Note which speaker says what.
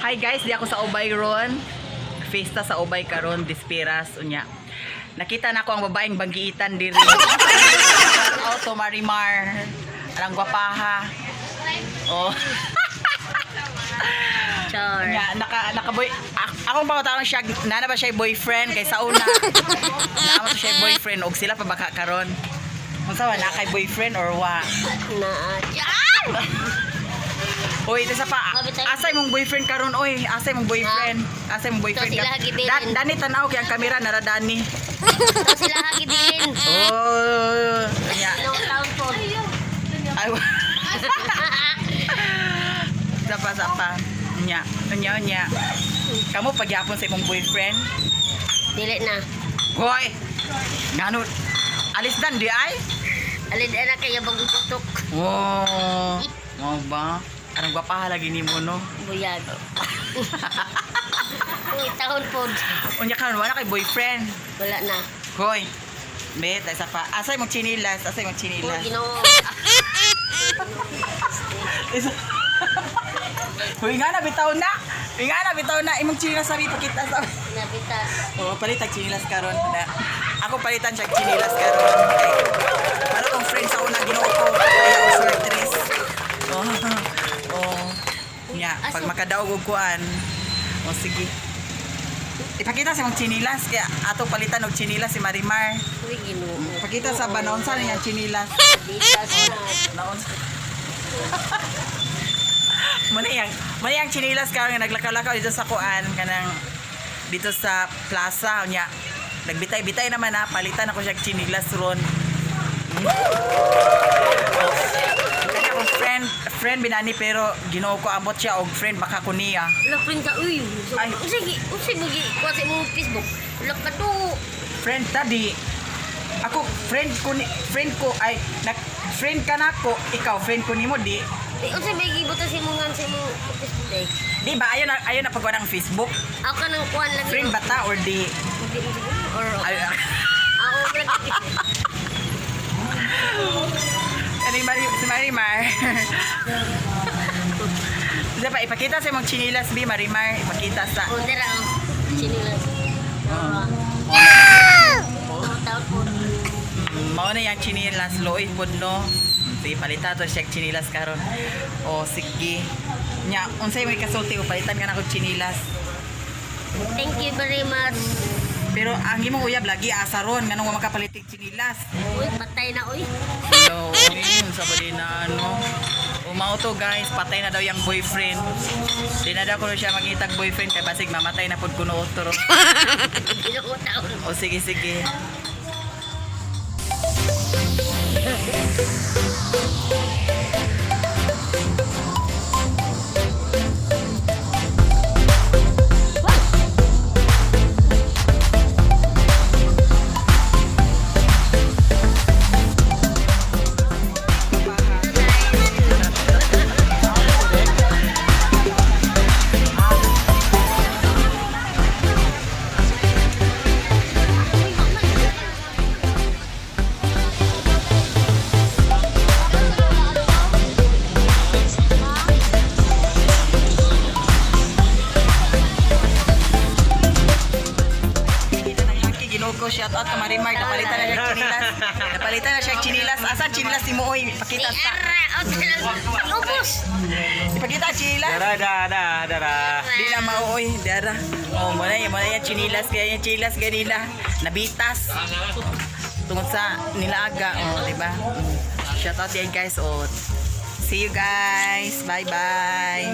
Speaker 1: Hi guys, di ako sa Ubay ron. Fiesta sa Ubay karon, Dispiras unya. Nakita na ko ang babaeng banggiitan diri. Auto Marimar. Arang gwapaha. Oh.
Speaker 2: Char.
Speaker 1: Nya naka akong pangutana siya nana ba siya boyfriend kay sa una. Naamo siya boyfriend og sila pa baka karon. Unsa ba na kay boyfriend or wa?
Speaker 2: Na.
Speaker 1: Oy, ito sa pa. Asay mong boyfriend karon oy, asay mong boyfriend. Asay mong boyfriend.
Speaker 2: Ito sila hagidin.
Speaker 1: Dani tanaw kay ang kamera nara Dani.
Speaker 2: Ito sila hagidin.
Speaker 1: Oh. Nya.
Speaker 2: Ilang taon po.
Speaker 1: Ay. Sapa. Nya. Nya. Kamu pagyapon sa imong boyfriend?
Speaker 2: Dili na.
Speaker 1: Hoy. Ngano? Alis dan di ay?
Speaker 2: Alid na kaya bagong tutok.
Speaker 1: Wow. Mau ba? Anong gwapaha lagi ni mo no?
Speaker 2: Buyag. Uy, taon po.
Speaker 1: Unya karon wala kay boyfriend.
Speaker 2: Wala na.
Speaker 1: Hoy. Bet, isa pa. Asay mong chinilas, asay mong
Speaker 2: Oh,
Speaker 1: chinilas.
Speaker 2: Ginoo.
Speaker 1: Hoy nga na bitaw na. Hoy nga na bitaw na imong chinilas sabi pakita sa.
Speaker 2: Nabitas.
Speaker 1: Oh, palitag chinilas karon na. Ako palitan siya chinilas karon. Para kong friend sa una Ginoo ko. Kaya sortress. Oh. Oh. Nya, pag makadaog og kuan. Oh, sige. Ipakita sa mong chinilas kaya ato palitan og chinilas si Marimar.
Speaker 2: Uy, Ginoo.
Speaker 1: Pakita sa banaon sa niya chinilas.
Speaker 2: Nabitas na.
Speaker 1: Naon. Mani ang chinilas karon nga naglakaw-lakaw dito sa kuan kanang dito sa plaza nya. Nagbitay-bitay naman na palitan ako siya chinilas ron. Kaya ako friend binani pero Ginoo ko abot siya og friend baka ko niya.
Speaker 2: Wala friend ka. Uy.
Speaker 1: Ay.
Speaker 2: Usig mo kuha sa imong Facebook. Wala ka to.
Speaker 1: Friend tadi. Ako friend ko ay friend ka na ko, ikaw friend ko nimo di.
Speaker 2: Usig may gibuta sa imong sa imong Facebook day.
Speaker 1: Di ba ayon na pagwa ng Facebook?
Speaker 2: Ako ka nang kuhan lagi.
Speaker 1: Friend bata or di?
Speaker 2: Hindi mo siguro. Or
Speaker 1: Ay,
Speaker 2: ako lagi.
Speaker 1: ano yung si Marimar? Diba pa, ipakita sa mong chinilas, B, Marimar. Ipakita sa...
Speaker 2: O, dira o. Chinilas. Taon po.
Speaker 1: Mao na yung chinilas, loy po, no? Sige, palita to siya chinilas karon. O, sige. Nya, unsay mo ikasulti o palitan ka na kong chinilas.
Speaker 2: Thank you very much.
Speaker 1: Pero ang imong uyab lagi asaron nganong wa makapalitig chinilas.
Speaker 2: Uy, patay na uy.
Speaker 1: Hello, sa balina no. Umao to guys, patay na daw yung boyfriend. Di na daw ko siya magitag boyfriend kay basig mamatay na pud kuno utro.
Speaker 2: Ginoo taon.
Speaker 1: O sige. Ko shout out ka Marimar, napalitan na siya chinilas. Napalitan na siya chinilas. Asan chinilas ni mo oy? Pakita sa.
Speaker 2: Ubus.
Speaker 1: Ipakita chinilas.
Speaker 3: Dara.
Speaker 1: Di na maoy, dara. Oh, mo na yung chinilas kaya yung chinilas ganila. Nabitas. Tungod sa nilaga, oh, di ba? Shout out yan guys. Oh. See you guys. Bye-bye.